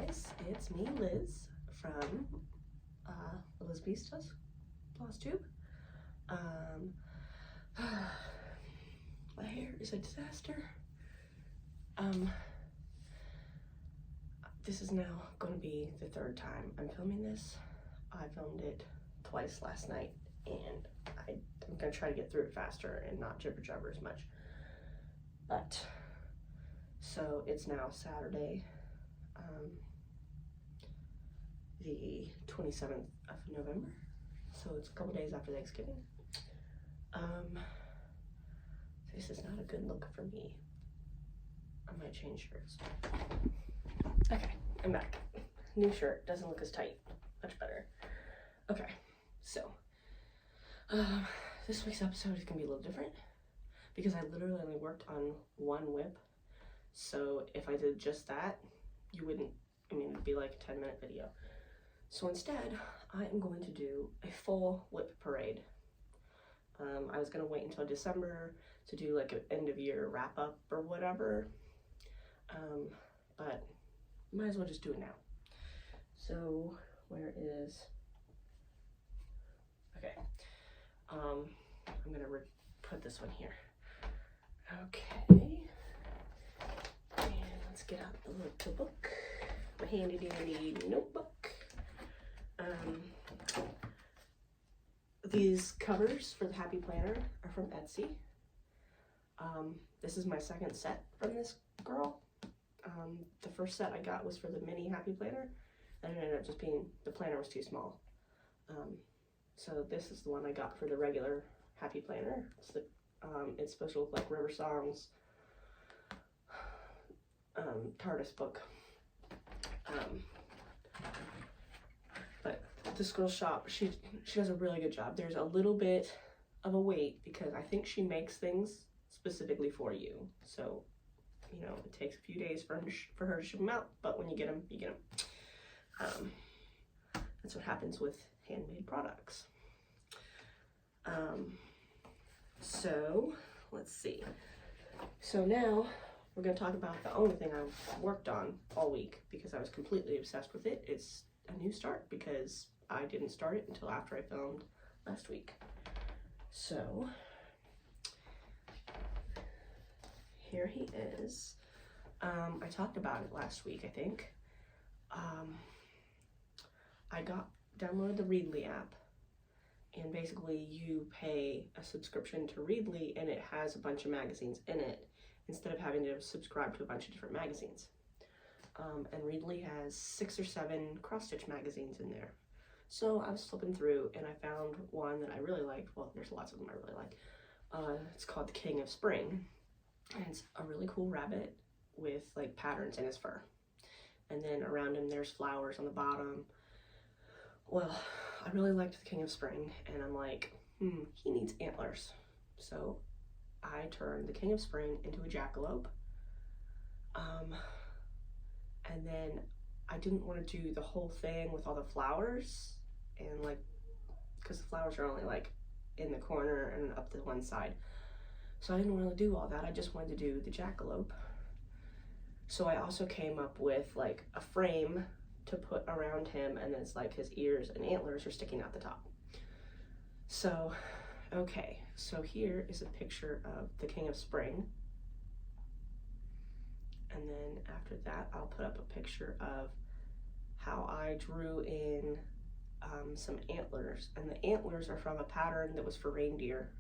guys, it's me, Liz, from Liz Vivsters, Flosstube. My hair is a disaster. This is now going to be the third time I'm filming this. I filmed it twice last night, and I'm going to try to get through it faster and not jibber jabber as much. But, so it's now Saturday, the 27th of November, so it's a couple days after Thanksgiving. This is not a good look for me. I might change shirts. Okay, I'm back. New shirt, doesn't look as tight, much better. Okay, so, this week's episode is gonna be a little different because I literally only worked on one WIP. So if I did just that, you wouldn't, it'd be like a 10-minute video. So instead, I am going to do a full WIP parade. I was gonna wait until December to do like an end of year wrap up or whatever. But might as well just do it now. So where is, okay. I'm gonna put this one here. Okay. And let's get out the book, my handy dandy notebook. These covers for the Happy Planner are from Etsy. This is my second set from this girl. The first set I got was for the mini Happy Planner, and it ended up just being, the planner was too small. So this is the one I got for the regular Happy Planner. It's supposed to look like River Songs, TARDIS book. But this girl's shop, she does a really good job. There's a little bit of a wait because I think she makes things specifically for you. So, you know, it takes a few days for her to ship them out, but when you get them, you get them. That's what happens with handmade products. So let's see. So now we're going to talk about the only thing I've worked on all week because I was completely obsessed with it. It's a new start because I didn't start it until after I filmed last week. So here he is. I talked about it last week, I think. I downloaded the Readly app, and basically you pay a subscription to Readly and it has a bunch of magazines in it instead of having to subscribe to a bunch of different magazines. And Readly has 6 or 7 cross-stitch magazines in there. So I was flipping through and I found one that I really liked. Well, there's lots of them I really like. It's called The King of Spring. And it's a really cool rabbit with like patterns in his fur. And then around him there's flowers on the bottom. Well, I really liked The King of Spring and I'm like, he needs antlers. So I turned The King of Spring into a jackalope. And then I didn't want to do the whole thing with all the flowers and like, because the flowers are only like in the corner and up to one side. So I didn't really do all that. I just wanted to do the jackalope. So I also came up with like a frame to put around him, and it's like his ears and antlers are sticking out the top. So, okay, so here is a picture of the King of Spring. And then after that, I'll put up a picture of how I drew in some antlers. And the antlers are from a pattern that was for reindeer.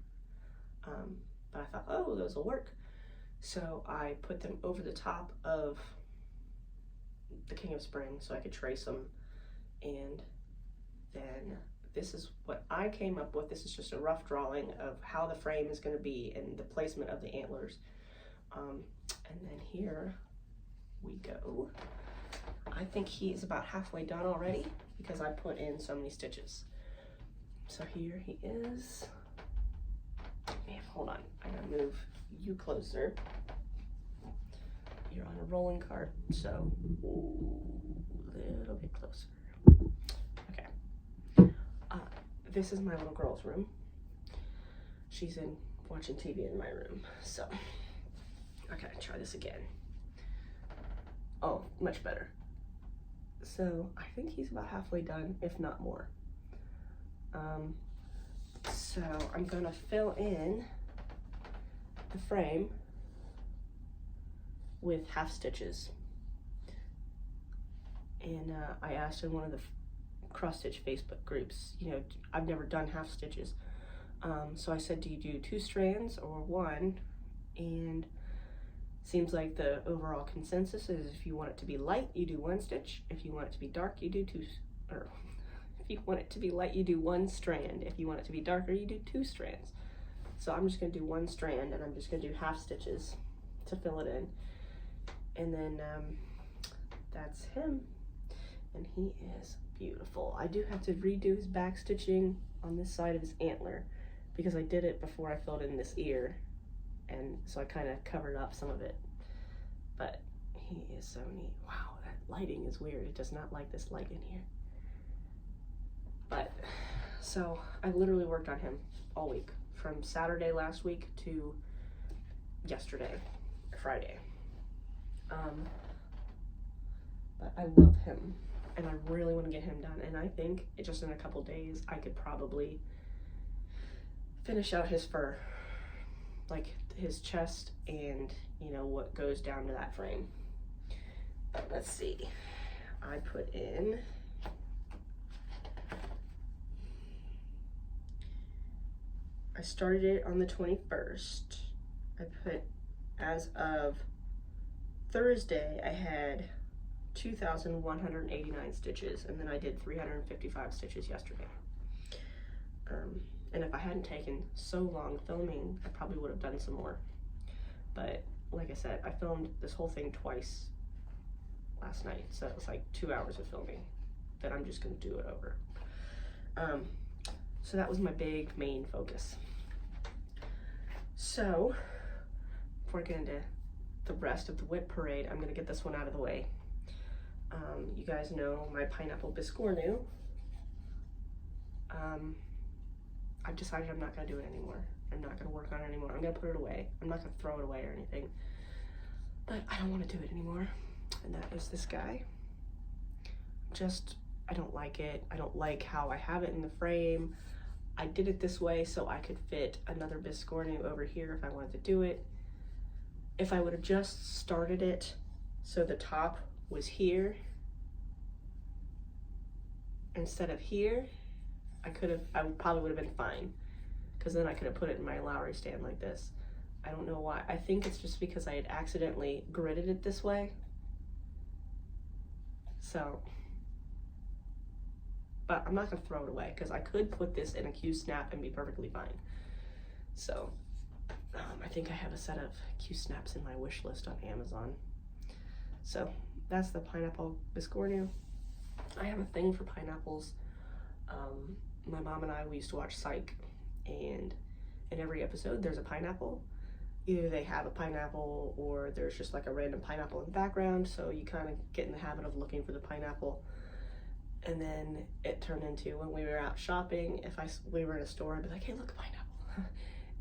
But I thought, oh, those will work. So I put them over the top of the King of Spring so I could trace them. And then this is what I came up with. This is just a rough drawing of how the frame is going to be and the placement of the antlers. And then here we go. I think he is about halfway done already because I put in so many stitches. So here he is. Man, hold on, I gotta move you closer. You're on a rolling cart, so a little bit closer. Okay. This is my little girl's room. She's in watching TV in my room, so okay, try this again. Oh, much better. So I think he's about halfway done, if not more. So I'm gonna fill in the frame with half stitches. And I asked in one of the cross stitch Facebook groups, you know, I've never done half stitches. So I said, do you do 2 strands or 1? And seems like the overall consensus is if you want it to be light, you do 1 stitch. If you want it to be dark, you do 2, or if you want it to be light, you do 1 strand. If you want it to be darker, you do 2 strands. So I'm just gonna do 1 strand, and I'm just gonna do half stitches to fill it in. And then that's him, and he is beautiful. I do have to redo his back stitching on this side of his antler because I did it before I filled in this ear, and so I kind of covered up some of it. But he is so neat. Wow, that lighting is weird. It does not like this light in here. But so I literally worked on him all week, from Saturday last week to yesterday, Friday. But I love him, and I really want to get him done, and I think just in a couple days I could probably finish out his fur, like his chest and, you know, what goes down to that frame. But let's see, I put in I started it on the 21st. I put, as of Thursday, I had 2,189 stitches, and then I did 355 stitches yesterday. And if I hadn't taken so long filming, I probably would have done some more. But like I said, I filmed this whole thing twice last night, so it was like 2 hours of filming that I'm just gonna do it over. So that was my big main focus. So before I get into the rest of the WIP parade, I'm gonna get this one out of the way. You guys know my pineapple Biscournu. I've decided I'm not gonna do it anymore. I'm not gonna work on it anymore. I'm gonna put it away. I'm not gonna throw it away or anything, but I don't want to do it anymore. And that is this guy. I don't like it. I don't like how I have it in the frame. I did it this way so I could fit another Biscournu over here if I wanted to do it. If I would have just started it so the top was here instead of here, I probably would have been fine, because then I could have put it in my Lowery stand like this. I don't know why. I think it's just because I had accidentally gridded it this way. So, but I'm not gonna throw it away because I could put this in a Q-snap and be perfectly fine. So, I think I have a set of Q-snaps in my wish list on Amazon. So that's the pineapple Biscournu. I have a thing for pineapples. My mom and I, we used to watch Psych, and in every episode there's a pineapple. Either they have a pineapple or there's just like a random pineapple in the background, so you kind of get in the habit of looking for the pineapple. And then it turned into, when we were out shopping, if we were in a store, I'd be like, hey, look, a pineapple.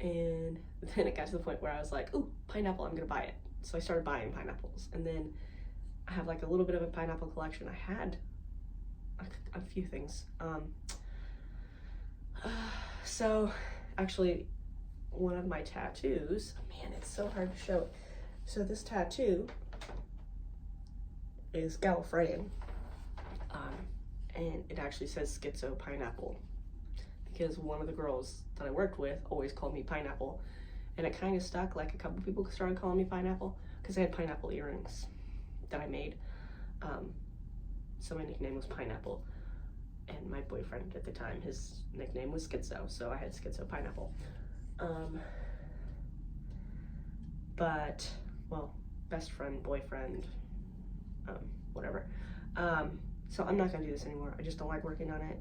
And then it got to the point where I was like, ooh, pineapple, I'm gonna buy it. So I started buying pineapples, and then I have like a little bit of a pineapple collection. I had a few things. So actually, one of my tattoos, man, it's so hard to show it. So this tattoo is Gallifreyan, and it actually says Schizo Pineapple, because one of the girls that I worked with always called me Pineapple, and it kind of stuck. Like, a couple people started calling me Pineapple because I had pineapple earrings that I made. So my nickname was Pineapple, and my boyfriend at the time, his nickname was Schizo, so I had Schizo Pineapple. But, well, best friend, boyfriend, whatever. So I'm not gonna do this anymore. I just don't like working on it,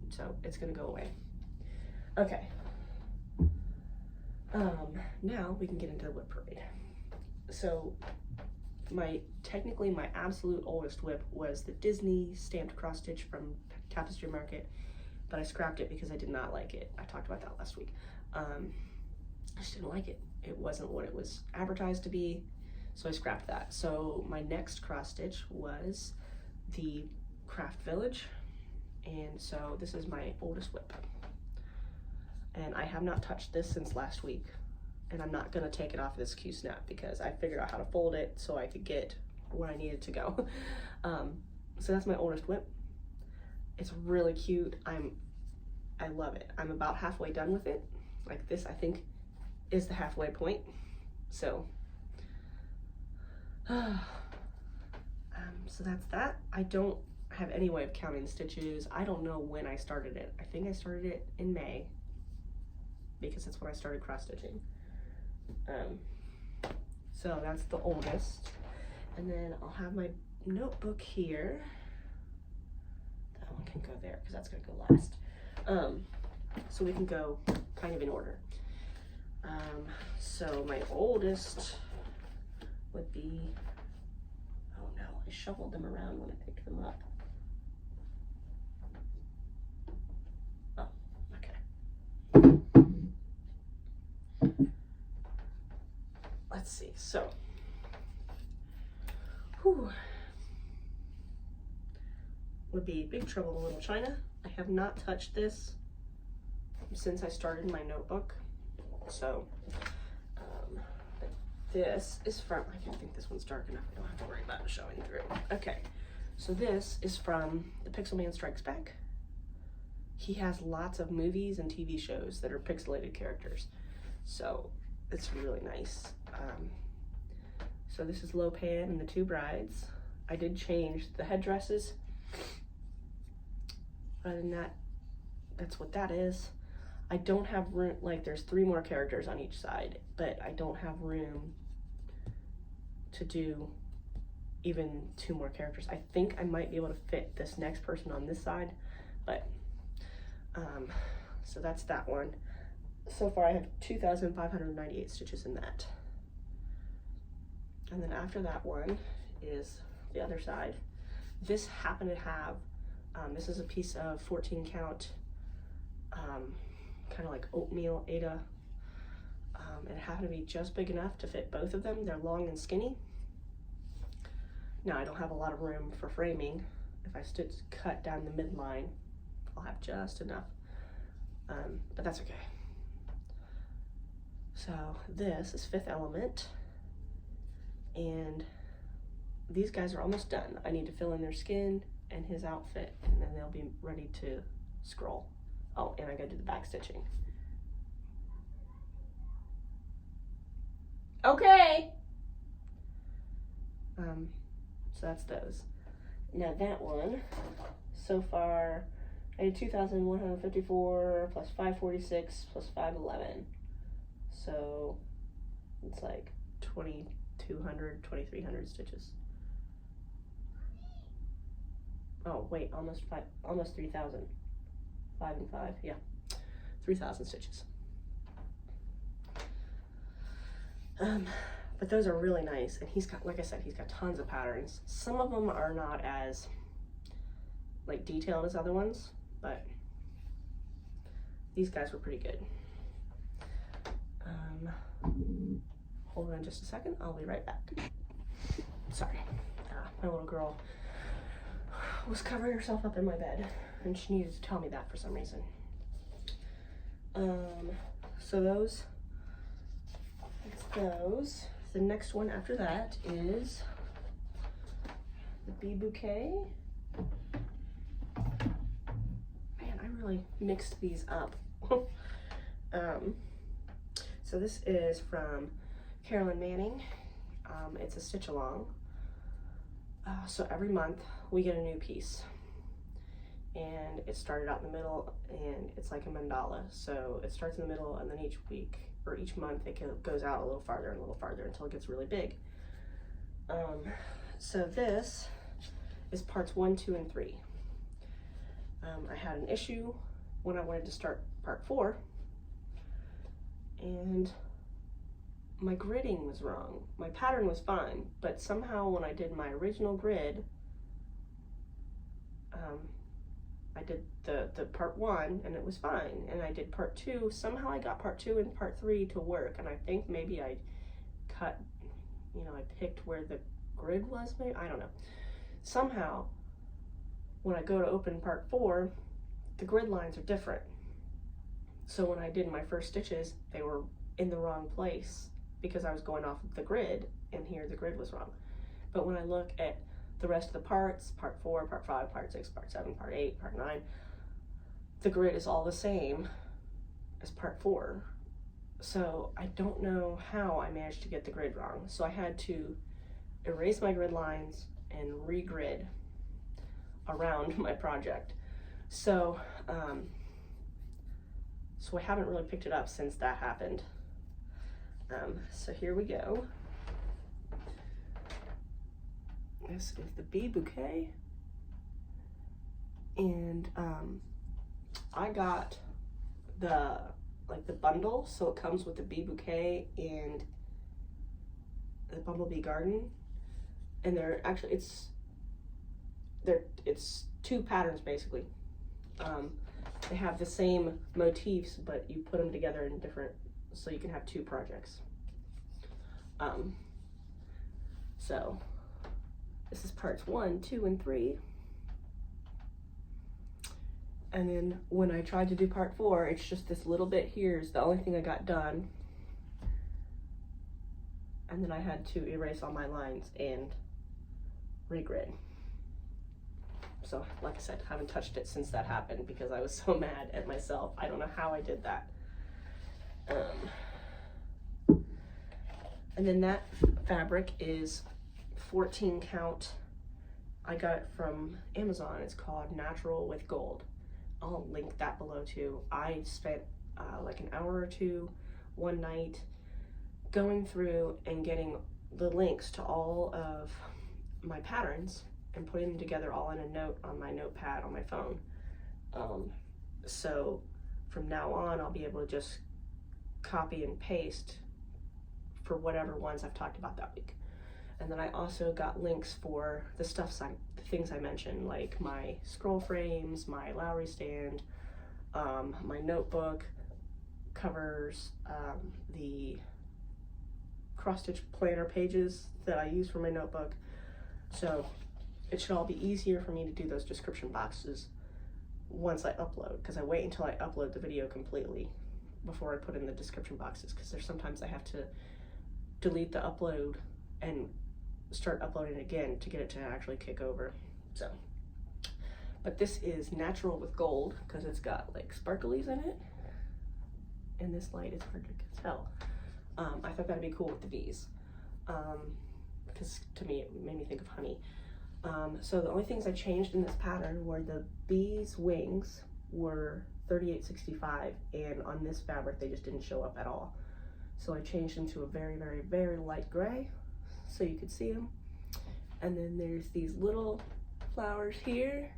so it's gonna go away. Okay. Now we can get into the WIP parade. So technically my absolute oldest WIP was the Disney stamped cross stitch from Tapestry Market, but I scrapped it because I did not like it. I talked about that last week. I just didn't like it. It wasn't what it was advertised to be, so I scrapped that. So my next cross stitch was the craft village, and so this is my oldest WIP. And I have not touched this since last week, and I'm not gonna take it off this Q-snap because I figured out how to fold it so I could get where I needed to go. So that's my oldest WIP. It's really cute. I love it. I'm about halfway done with it. Like this, I think, is the halfway point. So, so that's that. I don't have any way of counting stitches. I don't know when I started it. I think I started it in May because that's when I started cross stitching. So that's the oldest. And then I'll have my notebook here. That one can go there because that's gonna go last. So we can go kind of in order. So my oldest would be, oh no, I shuffled them around when I picked them up. Oh, okay. Let's see, so, would be Big Trouble in Little China. I have not touched this since I started my notebook. So, this is from, I don't think this one's dark enough. I don't have to worry about it showing through. Okay, so this is from the PixelmanStrikesBack. He has lots of movies and TV shows that are pixelated characters. So, it's really nice. So this is Lopan and the Two Brides. I did change the headdresses. Other than that, that's what that is. I don't have room, like there's 3 more characters on each side, but I don't have room to do even 2 more characters. I think I might be able to fit this next person on this side, but, so that's that one. So far I have 2,598 stitches in that. And then after that one is the other side. This happened to have, this is a piece of 14 count, kind of like oatmeal Aida. It happened to be just big enough to fit both of them. They're long and skinny. Now I don't have a lot of room for framing. If I cut down the midline, I'll have just enough, but that's okay. So this is Fifth Element, and these guys are almost done. I need to fill in their skin and his outfit, and then they'll be ready to scroll. Oh, and I gotta do the back stitching. Okay. So that's those. Now that one, so far, I did 2,154 plus 546 plus 511. So it's like 2,200, 2,300 stitches. Oh wait, almost 3,000. 5 and 5, yeah, 3,000 stitches. But those are really nice, and he's got, like I said, he's got tons of patterns. Some of them are not as like detailed as other ones, but these guys were pretty good. Hold on just a second, I'll be right back. Sorry, my little girl was covering herself up in my bed, and she needed to tell me that for some reason. So those, that's those. The next one after that is the Bee Bouquet. Man, I really mixed these up. So this is from Carolyn Manning. It's a stitch along. So every month we get a new piece, and it started out in the middle, and it's like a mandala. So it starts in the middle, and then each week or each month it goes out a little farther and a little farther until it gets really big. So this is parts 1, 2, and 3. I had an issue when I wanted to start part 4, and my gridding was wrong. My pattern was fine, but somehow when I did my original grid, I did the part 1 and it was fine, and I did part 2. Somehow I got part 2 and part 3 to work, and I think maybe I cut, I picked where the grid was, maybe, I don't know. Somehow when I go to open part 4, the grid lines are different. So when I did my first stitches, they were in the wrong place because I was going off of the grid, and here the grid was wrong. But when I look at the rest of the parts, part 4, part 5, part 6, part 7, part 8, part 9, the grid is all the same as part 4. So I don't know how I managed to get the grid wrong. So I had to erase my grid lines and regrid around my project. So, so I haven't really picked it up since that happened. So here we go. This is the bee bouquet, and I got the bundle, so it comes with the bee bouquet and the bumblebee garden, and they're actually it's 2 patterns basically. They have the same motifs, but you put them together in different, so you can have 2 projects. So this is parts 1, 2, and 3. And then when I tried to do part 4, it's just this little bit here is the only thing I got done. And then I had to erase all my lines and regrid. So like I said, I haven't touched it since that happened because I was so mad at myself. I don't know how I did that. And then that fabric is 14 count. I got it from Amazon. It's called Natural with Gold. I'll link that below too. I spent like an hour or 2 one night going through and getting the links to all of my patterns and putting them together all in a note on my notepad on my phone. So from now on, I'll be able to just copy and paste for whatever ones I've talked about that week. And then I also got links for the things I mentioned, like my scroll frames, my Lowery stand, my notebook covers, the cross-stitch planner pages that I use for my notebook. So it should all be easier for me to do those description boxes once I upload, because I wait until I upload the video completely before I put in the description boxes, because there's sometimes I have to delete the upload and start uploading again to get it to actually kick over. So, but this is Natural with Gold because it's got like sparklies in it, and this light is hard to tell. I thought that'd be cool with the bees, because to me it made me think of honey. So the only things I changed in this pattern were the bees' wings were 38.65, and on this fabric they just didn't show up at all. So I changed them to a very, very, very light gray so you could see them. And then there's these little flowers here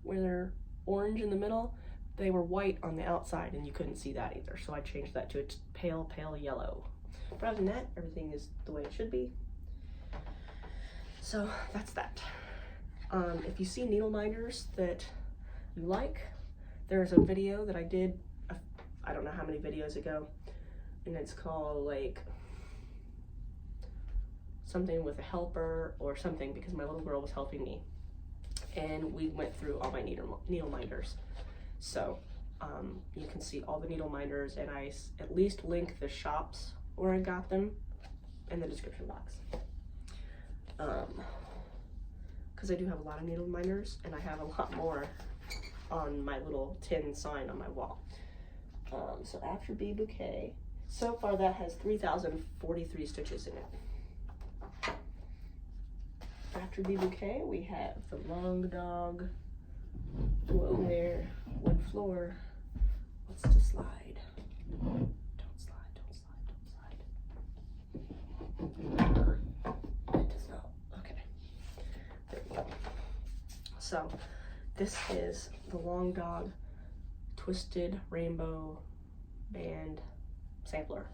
where they're orange in the middle. They were white on the outside and you couldn't see that either. So I changed that to a pale, pale yellow. But other than that, everything is the way it should be. So that's that. If you see needle minders that you like, there's a video that I did, I don't know how many videos ago, and it's called like something with a helper or something, because my little girl was helping me, and we went through all my needle minders. So you can see all the needle minders, and I at least link the shops where I got them in the description box. Because I do have a lot of needle minders, and I have a lot more on my little tin sign on my wall. So after Bee Bouquet, so far that has 3,043 stitches in it. After Bee Bouquet, we have the Long Dog, Whoa There, Wood Floor. What's to slide? Don't slide, don't slide, don't slide. It does not. Okay. There we go. So this is the Long Dog Twisted Rainbow Band sampler.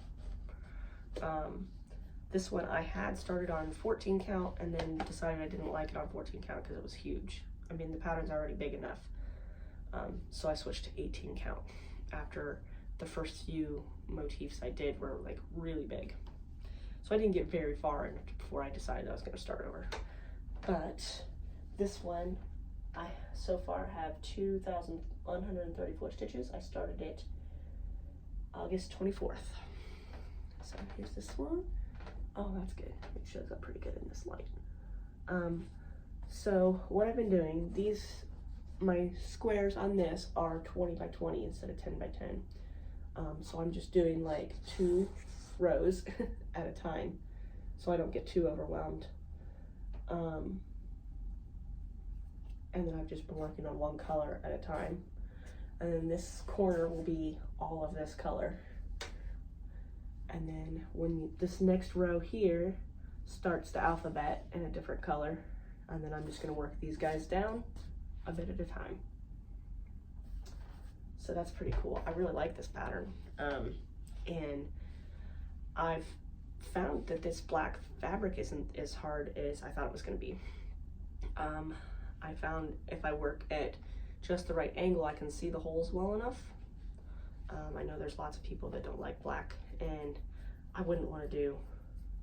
This one I had started on 14 count and then decided I didn't like it on 14 count because it was huge. I mean, the pattern's already big enough. So I switched to 18 count after the first few motifs I did were like really big. So I didn't get very far in before I decided I was going to start over. But this one I so far have 2,134 stitches. I started it August 24th. So here's this one. Oh, that's good. It shows up pretty good in this light. So what I've been doing, my squares on this are 20 by 20 instead of 10 by 10. So I'm just doing like 2 rows at a time so I don't get too overwhelmed. And then I've just been working on one color at a time. And then this corner will be all of this color. And then when this next row here starts the alphabet in a different color, and then I'm just gonna work these guys down a bit at a time. So that's pretty cool. I really like this pattern. And I've found that this black fabric isn't as hard as I thought it was gonna be. I found if I work at just the right angle, I can see the holes well enough. I know there's lots of people that don't like black, and I wouldn't want to do,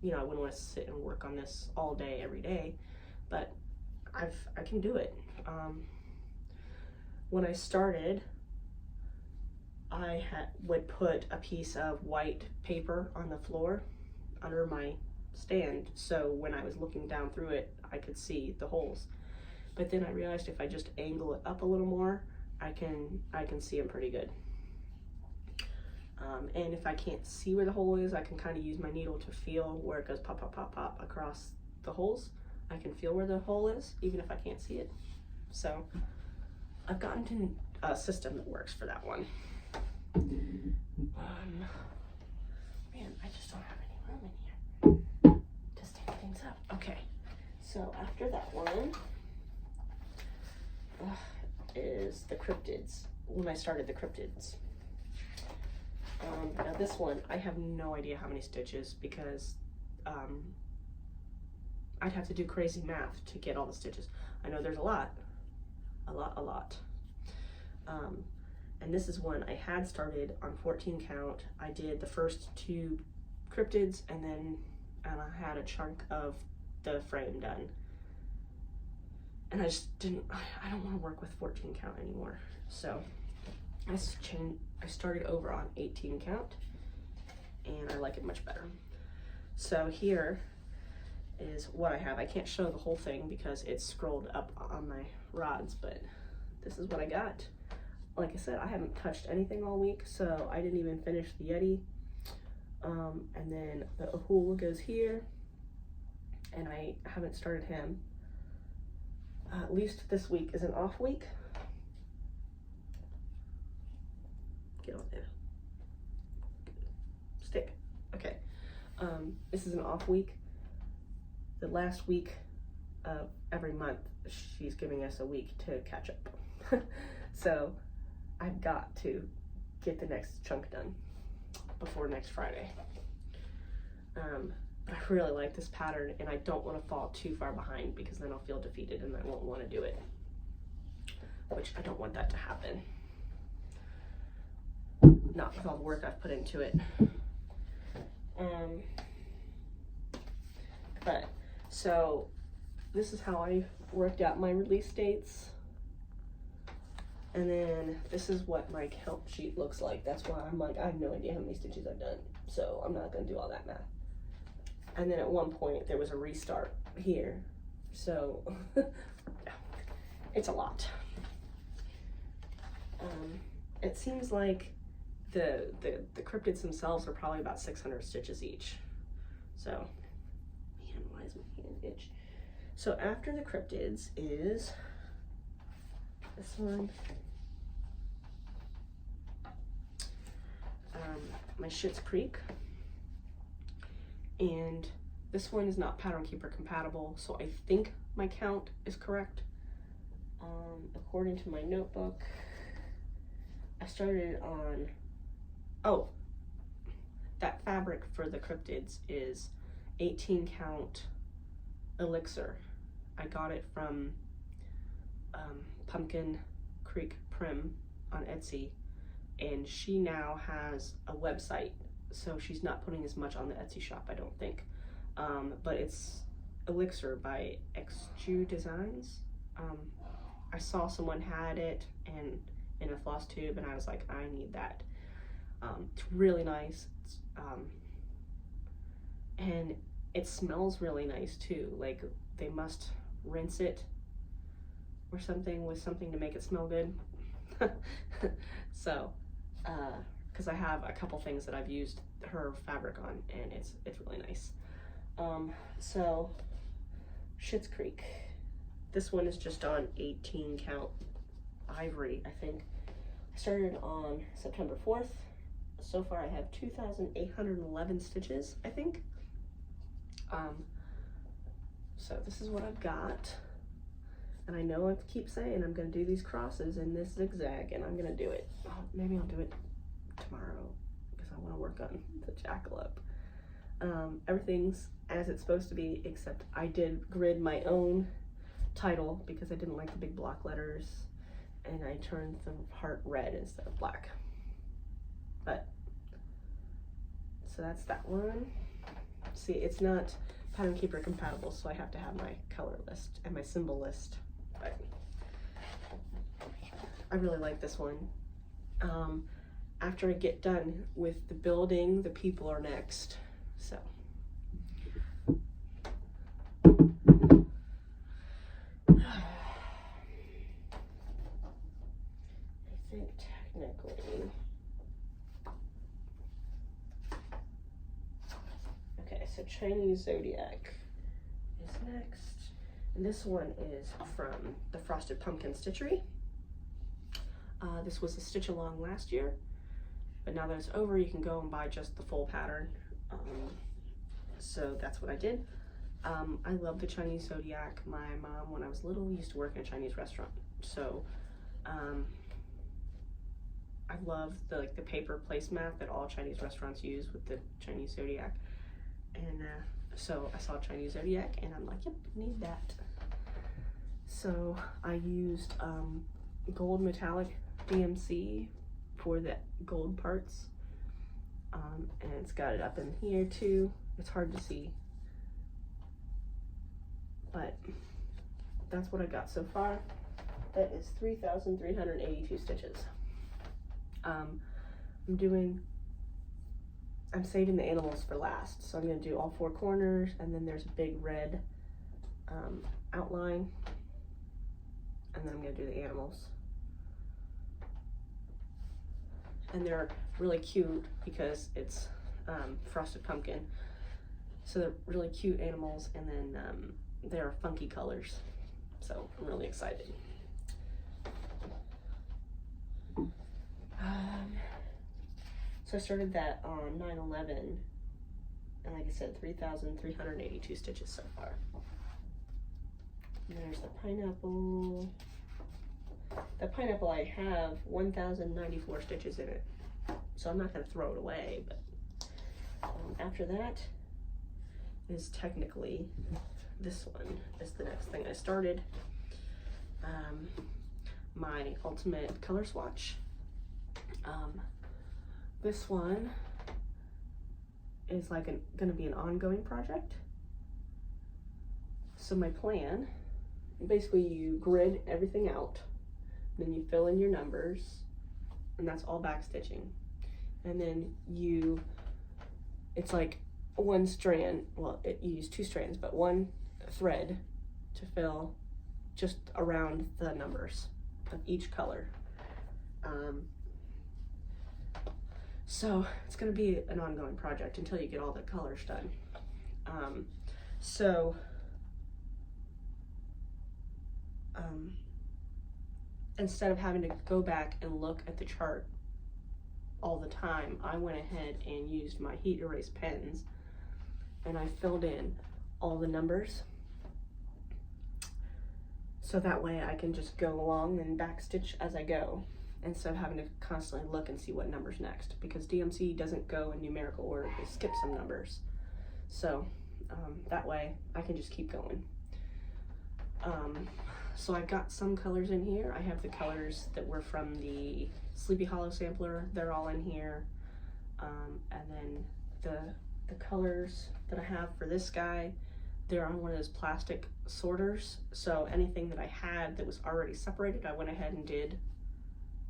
you know, I wouldn't want to sit and work on this all day, every day, but I can do it. When I started, I would put a piece of white paper on the floor under my stand, so when I was looking down through it, I could see the holes. But then I realized if I just angle it up a little more, I can see them pretty good. And if I can't see where the hole is, I can kind of use my needle to feel where it goes pop, pop, pop, pop across the holes. I can feel where the hole is, even if I can't see it. So I've gotten to a system that works for that one. Man, I just don't have any room in here to stand things up. Okay, so after that one is the Cryptids, when I started the Cryptids. Now this one, I have no idea how many stitches because I'd have to do crazy math to get all the stitches. I know there's a lot. And this is one I had started on 14 count. I did the first 2 Cryptids and then I had a chunk of the frame done. And I just didn't, I don't want to work with 14 count anymore. So I started over on 18 count and I like it much better. So here is what I have. I can't show the whole thing because it's scrolled up on my rods, but this is what I got. Like I said, I haven't touched anything all week, so I didn't even finish the Yeti. And then the Ahula goes here, and I haven't started him. At least this week is an off week. Get on there. Stick. Okay. This is an off week. The last week of every month, she's giving us a week to catch up. So I've got to get the next chunk done before next Friday. I really like this pattern and I don't want to fall too far behind because then I'll feel defeated and I won't want to do it, which I don't want that to happen. Not with all the work I've put into it. But so this is how I worked out my release dates. And then this is what my count sheet looks like. That's why I'm like, I have no idea how many stitches I've done. So I'm not gonna do all that math. And then at one point there was a restart here. So yeah, it's a lot. It seems like the cryptids themselves are probably about 600 stitches each. So, man, why is my hand itch? So after the cryptids is this one. My Schitts Creek, and this one is not Pattern Keeper compatible, so I think my count is correct. According to my notebook, I started on, oh, that fabric for the Cryptids is 18 count Elixir. I got it from PumkinCreekPrim on Etsy, and she now has a website, so she's not putting as much on the Etsy shop, I don't think. But it's Elixir by XG Designs. I saw someone had it and in a floss tube, and I was like, I need that. It's really nice. It's, and it smells really nice too. Like they must rinse it or something with something to make it smell good. So, because I have a couple things that I've used her fabric on, and it's really nice. So Schitts Creek. This one is just on 18 count ivory, I think. I started on September 4th. So far I have 2,811 stitches, I think. So this is what I've got. And I know I keep saying I'm gonna do these crosses in this zigzag, and I'm gonna do it. Oh, maybe I'll do it tomorrow because I wanna work on the jackalope. Everything's as it's supposed to be, except I did grid my own title because I didn't like the big block letters, and I turned the heart red instead of black. But so that's that one. See, it's not Pattern Keeper compatible, so I have to have my color list and my symbol list. But I really like this one. After I get done with the building, the people are next. So I think technically, okay, so Chinese Zodiac is next. And this one is from Thefrostedpumkinstitchery. This was a stitch along last year, but now that it's over, you can go and buy just the full pattern. So that's what I did. I love the Chinese Zodiac. My mom, when I was little, used to work in a Chinese restaurant. So I love the paper placemat that all Chinese restaurants use with the Chinese Zodiac. And so I saw Chinese Zodiac and I'm like, yep, need that. So I used gold metallic DMC for the gold parts. And it's got it up in here too. It's hard to see, but that's what I got so far. That is 3,382 stitches. I'm saving the animals for last, so I'm going to do all four corners, and then there's a big red outline, and then I'm going to do the animals. And they're really cute because it's frosted pumpkin, so they're really cute animals, and then they're funky colors, so I'm really excited. So I started that on 9/11, and like I said, 3,382 stitches so far. And there's the pineapple. The pineapple, I have 1,094 stitches in it, so I'm not going to throw it away. But after that is technically this one is the next thing I started. My ultimate color swatch. This one is like going to be an ongoing project. So my plan, basically you grid everything out, then you fill in your numbers, and that's all back stitching. And then it's like one strand, well, you use two strands, but one thread to fill just around the numbers of each color. So it's going to be an ongoing project until you get all the colors done. Instead of having to go back and look at the chart all the time, I went ahead and used my heat erase pens, and I filled in all the numbers. So that way I can just go along and back stitch as I go, instead of having to constantly look and see what number's next, because DMC doesn't go in numerical order, they skip some numbers. So that way I can just keep going. So I've got some colors in here. I have the colors that were from the Sleepy Hollow sampler, they're all in here. And then the colors that I have for this guy, they're on one of those plastic sorters. So anything that I had that was already separated, I went ahead and did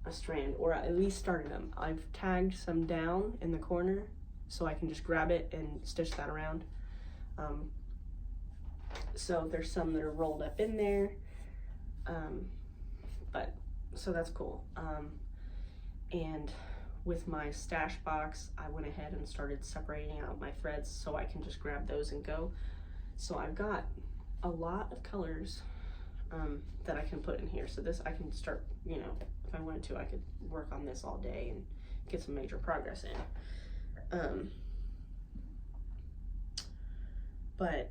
a strand, or at least started them. I've tagged some down in the corner so I can just grab it and stitch that around. So there's some that are rolled up in there, but so that's cool. And with my stash box, I went ahead and started separating out my threads so I can just grab those and go. So I've got a lot of colors that I can put in here. So this I can start, you know, if I wanted to, I could work on this all day and get some major progress in. But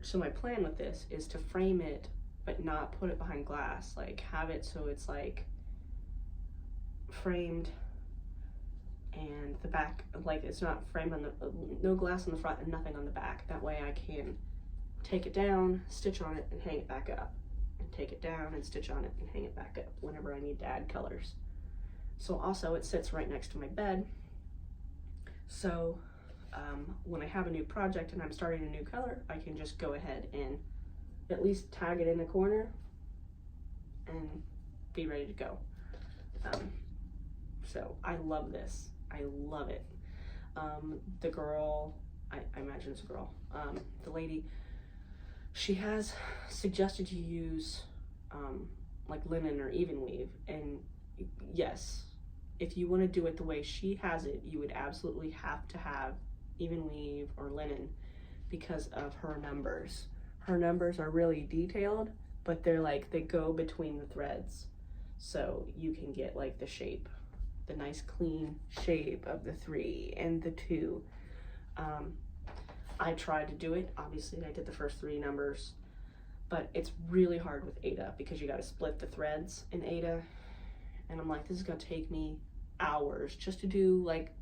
so my plan with this is to frame it, but not put it behind glass. Like have it so it's like framed, and the back, like it's not framed on the, no glass on the front and nothing on the back. That way I can take it down, stitch on it, and hang it back up. And take it down and stitch on it and hang it back up whenever I need to add colors. So also it sits right next to my bed. So when I have a new project and I'm starting a new color, I can just go ahead and at least tag it in the corner and be ready to go. So I love this. I love it. The girl, I imagine it's a girl, the lady, she has suggested to use like linen or even weave, and yes, if you want to do it the way she has it, you would absolutely have to have even weave or linen because of her numbers. Her numbers are really detailed, but they're like, they go between the threads. So you can get like the shape, the nice clean shape of the 3 and the 2. I tried to do it. Obviously I did the first 3 numbers, but it's really hard with Aida because you got to split the threads in Aida. And I'm like, this is gonna take me hours just to do like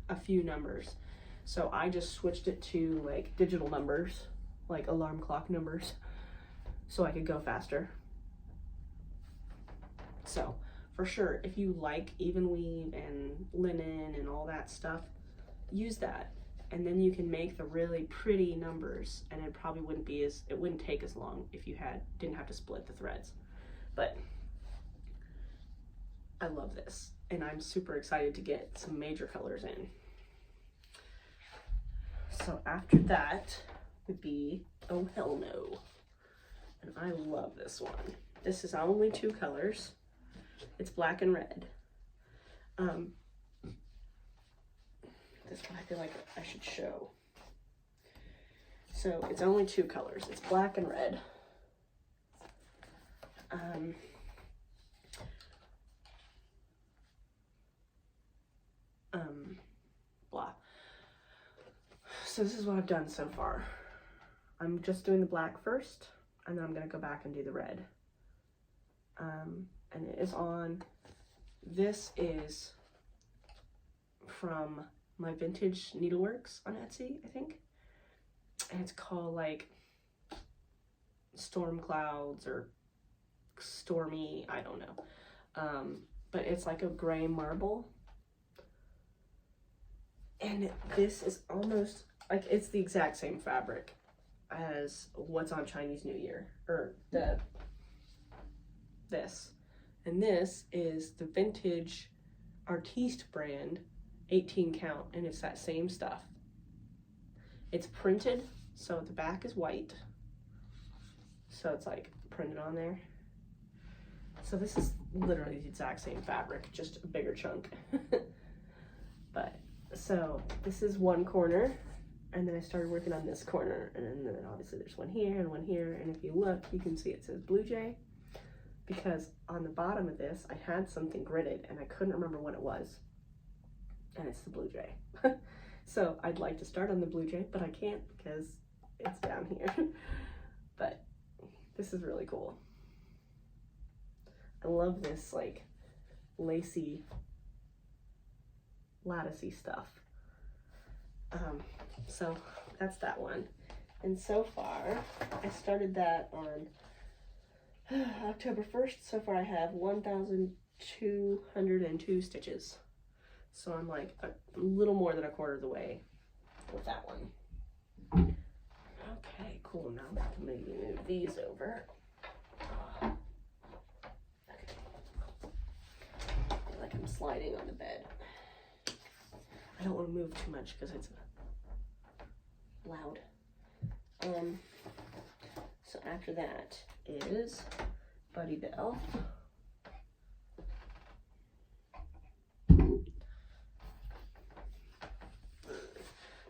a few numbers. So I just switched it to like digital numbers, like alarm clock numbers, so I could go faster. So for sure, if you like even weave and linen and all that stuff, use that. And then you can make the really pretty numbers, and it probably wouldn't be as, it wouldn't take as long if you didn't have to split the threads. But I love this, and I'm super excited to get some major colors in. So after that would be Oh Hell No. And I love this one. This is only 2 colors. It's black and red. This one I feel like I should show. So it's only 2 colors. It's black and red. Blah. So this is what I've done so far. I'm just doing the black first, and then I'm gonna go back and do the red. And it is on, this is from my vintage needleworks on Etsy, I think. And it's called like Storm Clouds or Stormy, I don't know. But it's like a gray marble. And this is almost like, it's the exact same fabric as what's on Chinese New Year, or this. And this is the vintage Artiste brand 18 count, and it's that same stuff. It's printed, so the back is white. So it's like printed on there. So this is literally the exact same fabric, just a bigger chunk. But so this is one corner, and then I started working on this corner, and then obviously there's one here and one here, and if you look, you can see it says Blue Jay, because on the bottom of this, I had something gridded, and I couldn't remember what it was, and it's the Blue Jay. So I'd like to start on the Blue Jay, but I can't because it's down here. But this is really cool. I love this like lacy, latticey stuff. So that's that one. And so far, I started that on October 1st. So far I have 1,202 stitches. So I'm like a little more than a quarter of the way with that one. Okay, cool. Now I can maybe move these over. Okay. I feel like I'm sliding on the bed. I don't want to move too much because it's loud. So after that is Buddy the Elf.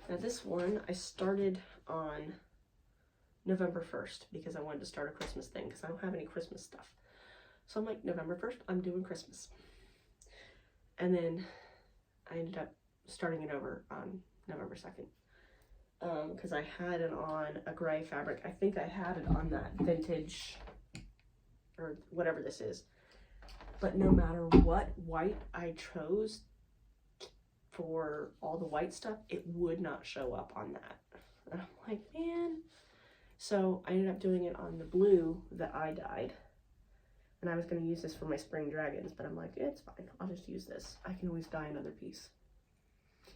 Now this one I started on November 1st because I wanted to start a Christmas thing because I don't have any Christmas stuff. So I'm like, November 1st, I'm doing Christmas. And then I ended up starting it over on November 2nd. Because I had it on a gray fabric. I think I had it on that vintage or whatever this is. But no matter what white I chose for all the white stuff, it would not show up on that. And I'm like, man. So I ended up doing it on the blue that I dyed. And I was going to use this for my spring dragons, but I'm like, it's fine. I'll just use this. I can always dye another piece.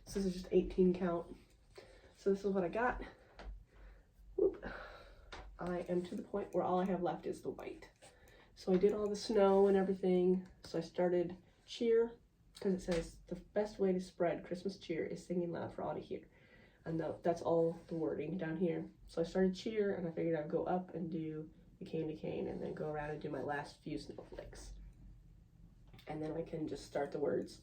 So this is just 18 count. So this is what I got. Whoop. I am to the point where all I have left is the white. So I did all the snow and everything. So I started cheer, because it says the best way to spread Christmas cheer is singing loud for all to hear. And that's all the wording down here. So I started cheer, and I figured I'd go up and do the candy cane and then go around and do my last few snowflakes. And then I can just start the words.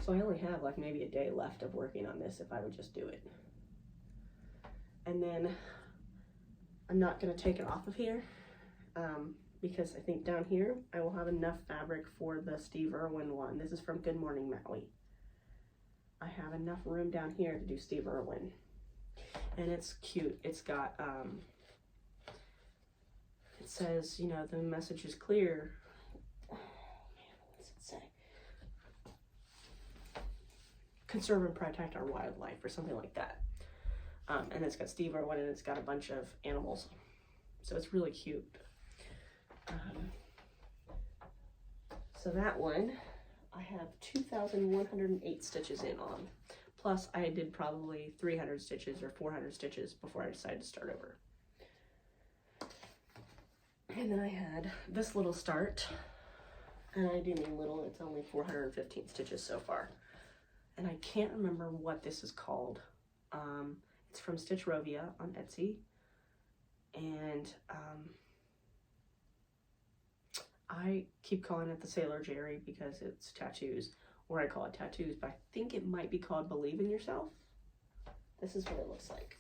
So I only have like maybe a day left of working on this if I would just do it. And then I'm not going to take it off of here because I think down here I will have enough fabric for the Steve Irwin one. This is from GoodMorningMaui. I have enough room down here to do Steve Irwin. And it's cute. It's got, it says, you know, the message is clear. Oh man, what does it say? Conserve and protect our wildlife or something like that. And it's got Steve Irwin and it's got a bunch of animals. So it's really cute. So that one, I have 2,108 stitches in on. Plus I did probably 300 stitches or 400 stitches before I decided to start over. And then I had this little start. And I do mean little, it's only 415 stitches so far. And I can't remember what this is called. It's from Stitchrovia on Etsy. And I keep calling it the Sailor Jerry because it's tattoos. Or I call it tattoos, but I think it might be called Believe in Yourself. This is what it looks like.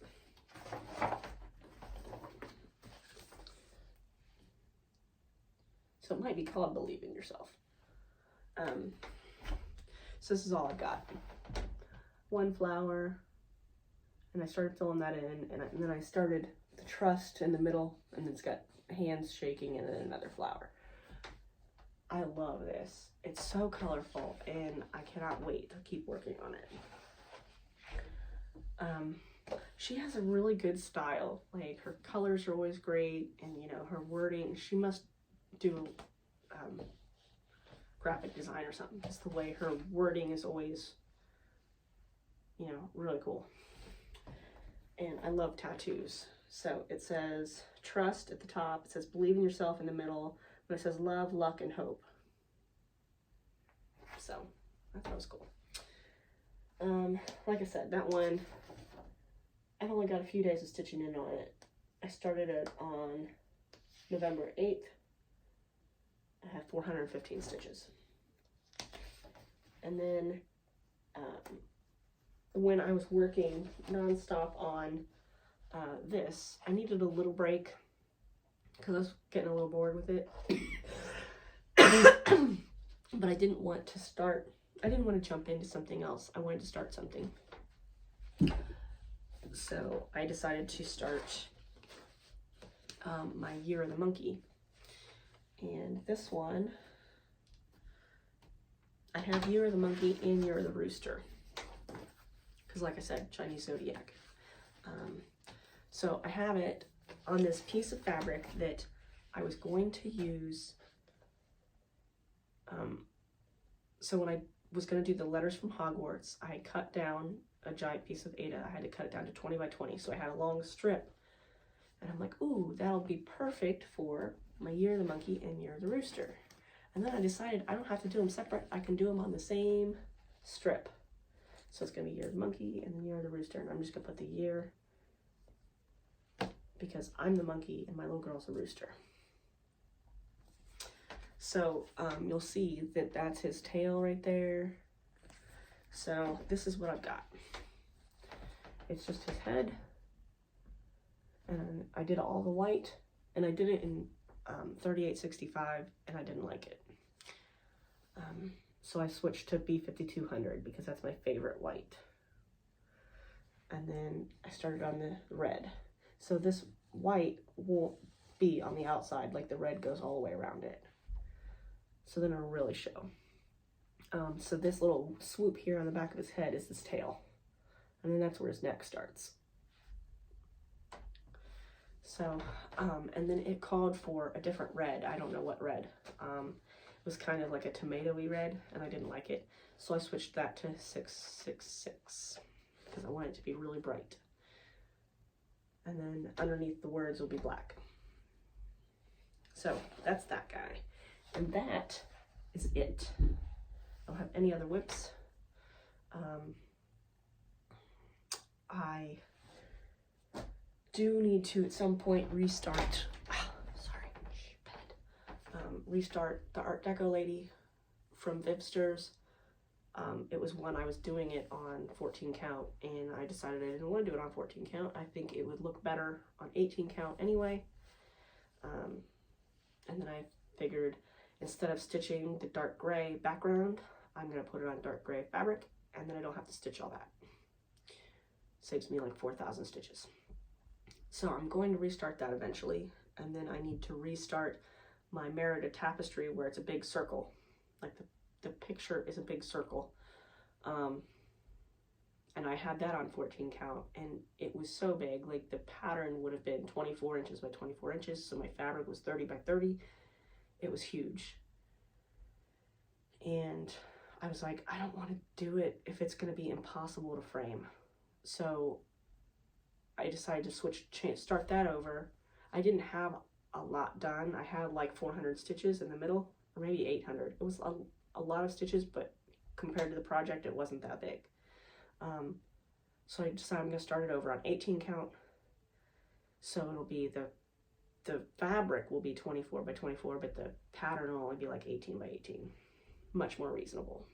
So it might be called Believe in Yourself. So this is all I've got. One flower, and I started filling that in, and then I started the trust in the middle, and it's got hands shaking, and then another flower. I love this. It's so colorful, and I cannot wait to keep working on it. She has a really good style. Like, her colors are always great, and you know, her wording, she must do graphic design or something, because the way her wording is always, you know, really cool. And I love tattoos. So it says trust at the top, it says believe in yourself in the middle, but it says love, luck, and hope. So I thought it was cool. Like I said, that one, I've only got a few days of stitching in on it. I started it on November 8th. I have 415 stitches. And then when I was working nonstop on this, I needed a little break because I was getting a little bored with it. But I didn't want to jump into something else. I wanted to start something. So I decided to start my Year of the Monkey. And this one, I have Year of the Monkey and Year of the Rooster. Because like I said, Chinese Zodiac. So I have it on this piece of fabric that I was going to use. So when I was going to do the letters from Hogwarts, I cut down a giant piece of Aida. I had to cut it down to 20 by 20. So I had a long strip And I'm like, ooh, that'll be perfect for my Year of the Monkey and Year of the Rooster. And then I decided I don't have to do them separate. I can do them on the same strip. So it's going to be Year of the Monkey and then Year of the Rooster. And I'm just going to put the year because I'm the monkey and my little girl's a rooster. So you'll see that that's his tail right there. So this is what I've got. It's just his head. And I did all the white. And I did it in 3865 and I didn't like it. So I switched to B5200 because that's my favorite white. And then I started on the red. So this white won't be on the outside, like the red goes all the way around it. So then it'll really show. So this little swoop here on the back of his head is his tail. And then that's where his neck starts. So, and then it called for a different red. I don't know what red. It was kind of like a tomatoey red, and I didn't like it. So I switched that to 666 because I want it to be really bright. And then underneath the words will be black. So that's that guy. And that is it. I don't have any other WIPs. I do need to at some point restart. Restart the Art Deco lady from Vivsters. It was one I was doing it on 14 count and I decided I didn't want to do it on 14 count. I think it would look better on 18 count anyway. And then I figured instead of stitching the dark gray background, I'm going to put it on dark gray fabric and then I don't have to stitch all that. Saves me like 4,000 stitches. So I'm going to restart that eventually, and then I need to restart my Merida Tapestry where it's a big circle. Like the picture is a big circle. And I had that on 14 count and it was so big, like the pattern would have been 24 inches by 24 inches. So my fabric was 30 by 30. It was huge. And I was like, I don't want to do it if it's going to be impossible to frame. So I decided to start that over. I didn't have a lot done. I had like 400 stitches in the middle, or maybe 800. It was a lot of stitches, but compared to the project, it wasn't that big. So I decided I'm going to start it over on 18 count. So it'll be the fabric will be 24 by 24, but the pattern will only be like 18 by 18. Much more reasonable.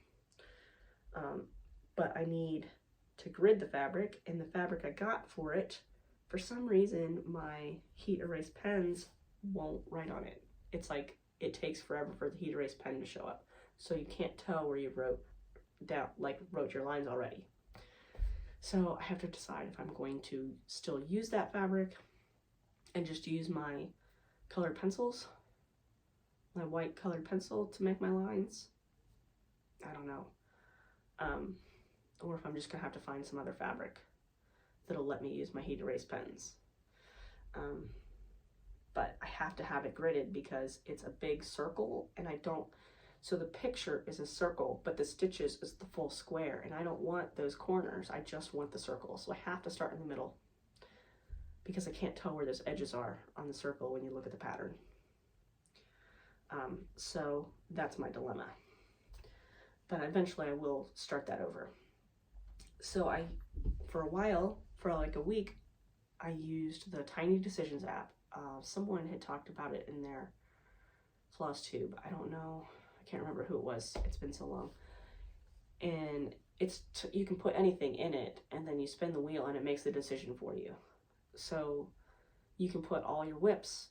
But I need to grid the fabric, and the fabric I got for it, for some reason my heat erase pens won't write on it. It's like it takes forever for the heat erase pen to show up, so you can't tell where you wrote your lines already. So I have to decide if I'm going to still use that fabric and just use my colored pencils, my white colored pencil to make my lines. I don't know. Or if I'm just gonna have to find some other fabric that'll let me use my heat erase pens. But I have to have it gridded because it's a big circle and I don't, so the picture is a circle, but the stitches is the full square and I don't want those corners, I just want the circle. So I have to start in the middle because I can't tell where those edges are on the circle when you look at the pattern. So that's my dilemma. But eventually I will start that over. So for a while, for like a week, I used the Tiny Decisions app. Someone had talked about it in their Flosstube. I don't know, I can't remember who it was. It's been so long. And you can put anything in it and then you spin the wheel and it makes the decision for you. So you can put all your WIPs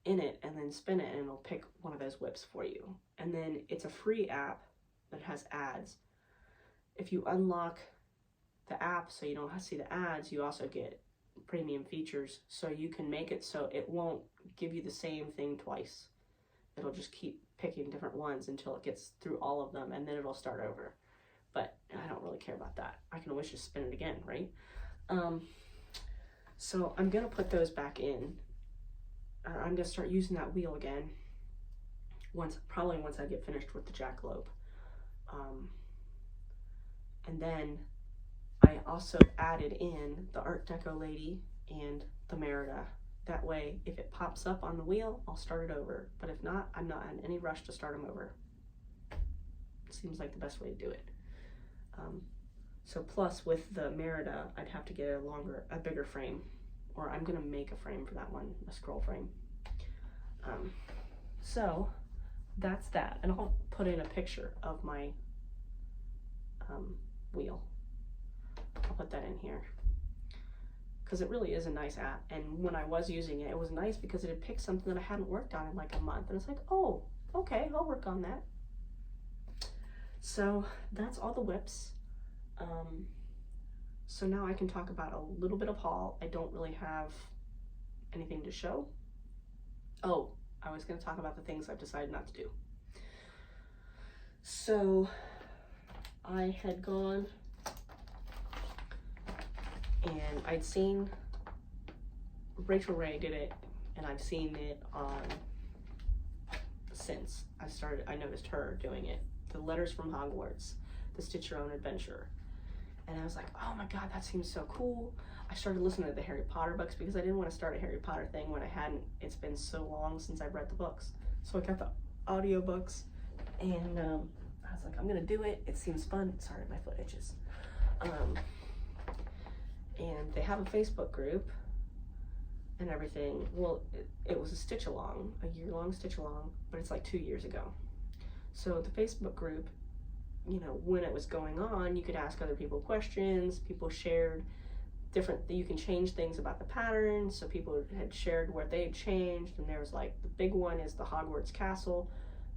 in it and then spin it and it'll pick one of those WIPs for you. And then it's a free app that has ads. If you unlock the app so you don't have to see the ads, you also get premium features, so you can make it so it won't give you the same thing twice. It'll just keep picking different ones until it gets through all of them and then it'll start over. But I don't really care about that. I can always just spin it again, right? So I'm gonna put those back in. I'm gonna start using that wheel again probably once I get finished with the jackalope. And then I also added in the Art Deco lady and the Merida That way, if it pops up on the wheel, I'll start it over. But if not, I'm not in any rush to start them over. Seems like the best way to do it. So plus with the Merida, I'd have to get a bigger frame, or I'm gonna make a frame for that one, a scroll frame. So that's that, and I'll put in a picture of my wheel. I'll put that in here because it really is a nice app, and when I was using it, it was nice because it had picked something that I hadn't worked on in like a month, and it's like, oh, okay, I'll work on that. So that's all the WIPs. So now I can talk about a little bit of haul. I don't really have anything to show. Oh, I was going to talk about the things I've decided not to do. So I had gone and I'd seen Rachel Ray did it, and I've seen it on since I noticed her doing it. The Letters from Hogwarts, the Stitch Your Own Adventure. And I was like, oh my God, that seems so cool. I started listening to the Harry Potter books because I didn't want to start a Harry Potter thing when I hadn't. It's been so long since I've read the books. So I got the audiobooks, and I was like, I'm gonna do it. It seems fun. Sorry, my foot itches. And they have a Facebook group and everything. Well, it was a stitch along, a year-long stitch along, but it's like 2 years ago. So the Facebook group, you know, when it was going on, you could ask other people questions. People shared you can change things about the pattern. So people had shared what they had changed, and there was like, the big one is the Hogwarts Castle.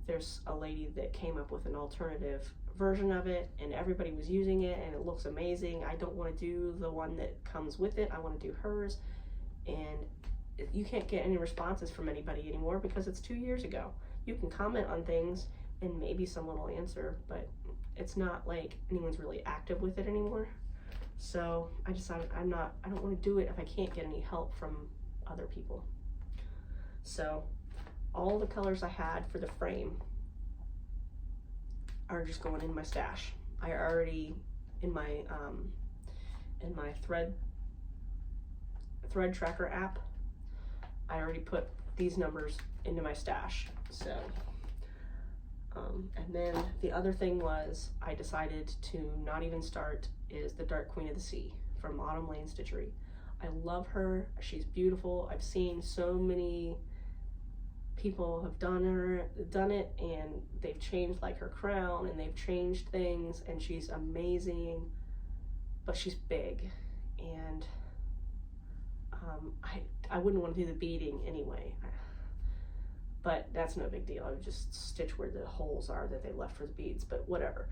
There's a lady that came up with an alternative version of it, and everybody was using it, and it looks amazing. I don't want to do the one that comes with it. I want to do hers, and you can't get any responses from anybody anymore because it's 2 years ago. You can comment on things and maybe someone will answer, but it's not like anyone's really active with it anymore. So I decided I don't want to do it if I can't get any help from other people. So all the colors I had for the frame are just going in my stash. I already, in my thread tracker app, I already put these numbers into my stash. So and then the other thing was, I decided to not even start is the Dark Queen of the Sea from Autumn Lane Stitchery. I love her. She's beautiful. I've seen so many people have done it, and they've changed like her crown, and they've changed things, and she's amazing, but she's big, and I wouldn't want to do the beading anyway. But that's no big deal. I would just stitch where the holes are that they left for the beads, but whatever.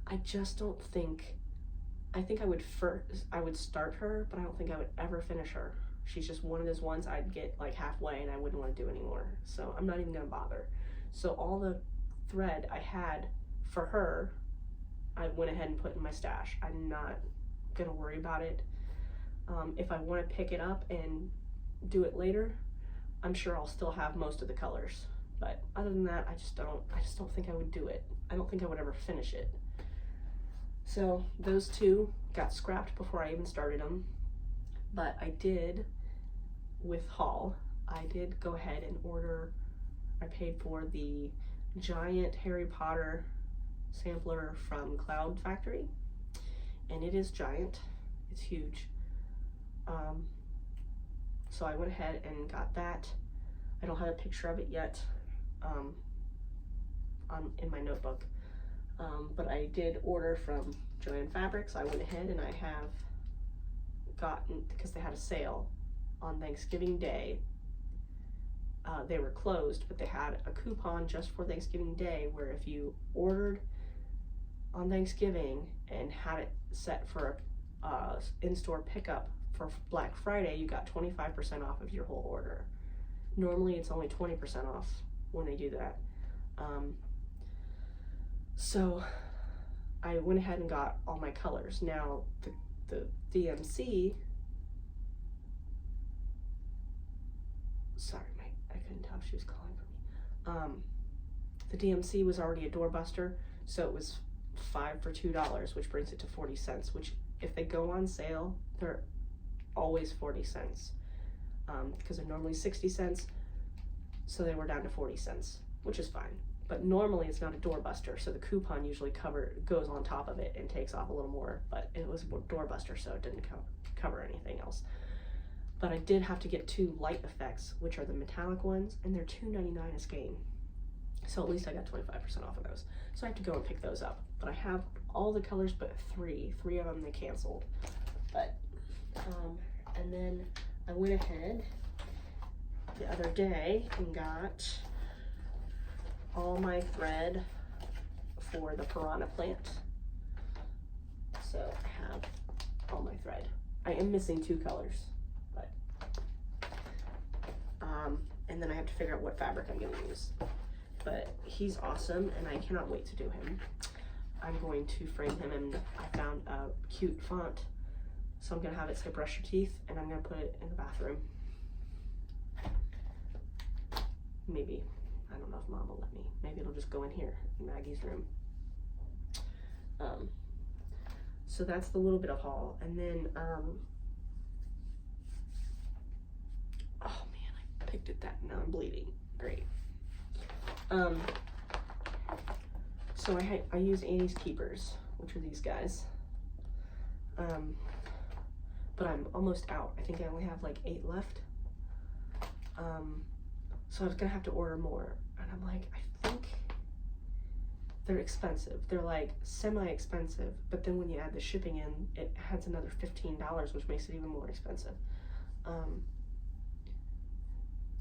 I just don't think, I think I would start her, but I don't think I would ever finish her. She's just one of those ones I'd get like halfway and I wouldn't want to do anymore. So I'm not even gonna bother. So all the thread I had for her, I went ahead and put in my stash. I'm not gonna worry about it. If I want to pick it up and do it later, I'm sure I'll still have most of the colors, but other than that, I just don't think I would do it. I don't think I would ever finish it. So those two got scrapped before I even started them, but I did, with haul, I did go ahead and order, I paid for the giant Harry Potter sampler from Cloud Factory, and it is giant, it's huge. So I went ahead and got that. I don't have a picture of it yet in my notebook, but I did order from Joann Fabrics. I went ahead and I have gotten, because they had a sale on Thanksgiving Day. They were closed, but they had a coupon just for Thanksgiving Day where if you ordered on Thanksgiving and had it set for a in-store pickup for Black Friday, you got 25% off of your whole order. Normally it's only 20% off when they do that. So I went ahead and got all my colors. Now the DMC, sorry, I couldn't tell if she was calling for me. The DMC was already a doorbuster, so it was 5 for $2, which brings it to 40 cents, which if they go on sale, they're always 40 cents. because they're normally 60 cents, so they were down to 40 cents, which is fine. But normally it's not a doorbuster, so the coupon usually goes on top of it and takes off a little more, but it was a doorbuster, so it didn't cover anything else. But I did have to get 2 light effects, which are the metallic ones, and they're $2.99 a skein. So at least I got 25% off of those. So I have to go and pick those up. But I have all the colors but 3 of them they canceled. But, and then I went ahead the other day and got all my thread for the Piranha Plant. So I have all my thread. I am missing 2 colors, but, and then I have to figure out what fabric I'm gonna use. But he's awesome, and I cannot wait to do him. I'm going to frame him, and I found a cute font, so I'm gonna have it say brush your teeth, and I'm gonna put it in the bathroom. Maybe, I don't know if Mom will let me. Maybe it'll just go in here, in Maggie's room. So that's the little bit of haul, and then, oh man, I picked at that, now I'm bleeding, great. So I use Annie's Keepers, which are these guys. But I'm almost out. I think I only have like 8 left. So I was gonna have to order more. And I'm like, I think they're expensive. They're like semi-expensive, but then when you add the shipping in, it adds another $15, which makes it even more expensive.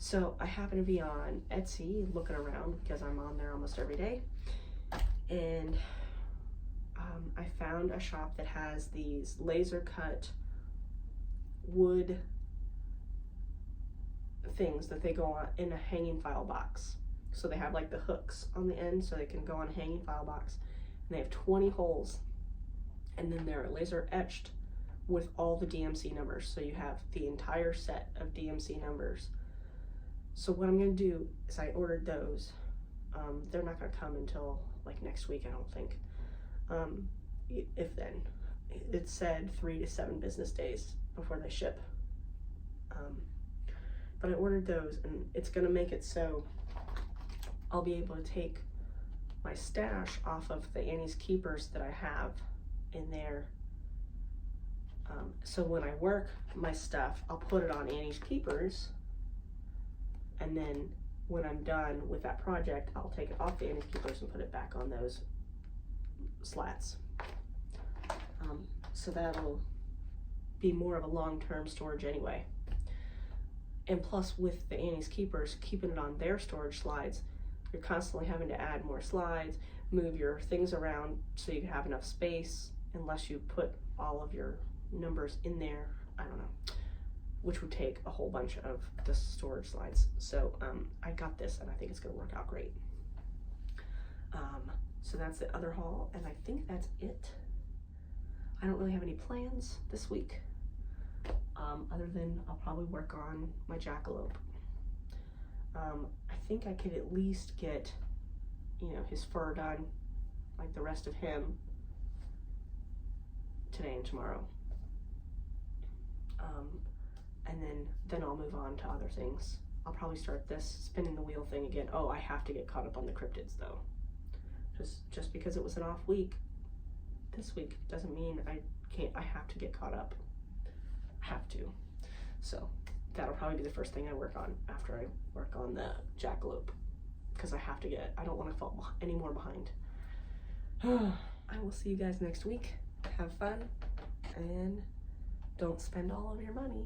So I happen to be on Etsy looking around because I'm on there almost every day. And I found a shop that has these laser cut wood things that they go on in a hanging file box. So they have like the hooks on the end so they can go on a hanging file box. And they have 20 holes. And then they're laser etched with all the DMC numbers. So you have the entire set of DMC numbers. So what I'm gonna do is I ordered those. They're not gonna come until like next week, I don't think. If then. It said 3 to 7 business days before they ship. But I ordered those, and it's gonna make it so I'll be able to take my stash off of the Annie's Keepers that I have in there. So when I work my stuff, I'll put it on Annie's Keepers, and then when I'm done with that project, I'll take it off the Annie's Keepers and put it back on those slats. So that'll be more of a long-term storage anyway. And plus with the Annie's Keepers, keeping it on their storage slides, you're constantly having to add more slides, move your things around so you have enough space, unless you put all of your numbers in there, I don't know, which would take a whole bunch of the storage slides. So I got this, and I think it's gonna work out great. So that's the other haul, and I think that's it. I don't really have any plans this week, other than I'll probably work on my jackalope. I think I could at least get, you know, his fur done, like the rest of him, today and tomorrow. And then I'll move on to other things. I'll probably start this spinning the wheel thing again. Oh, I have to get caught up on the cryptids though. Just because it was an off week this week doesn't mean I can't. I have to get caught up. I have to. So that'll probably be the first thing I work on after I work on the jackalope, because I have to get. I don't want to fall any more behind. I will see you guys next week. Have fun and don't spend all of your money.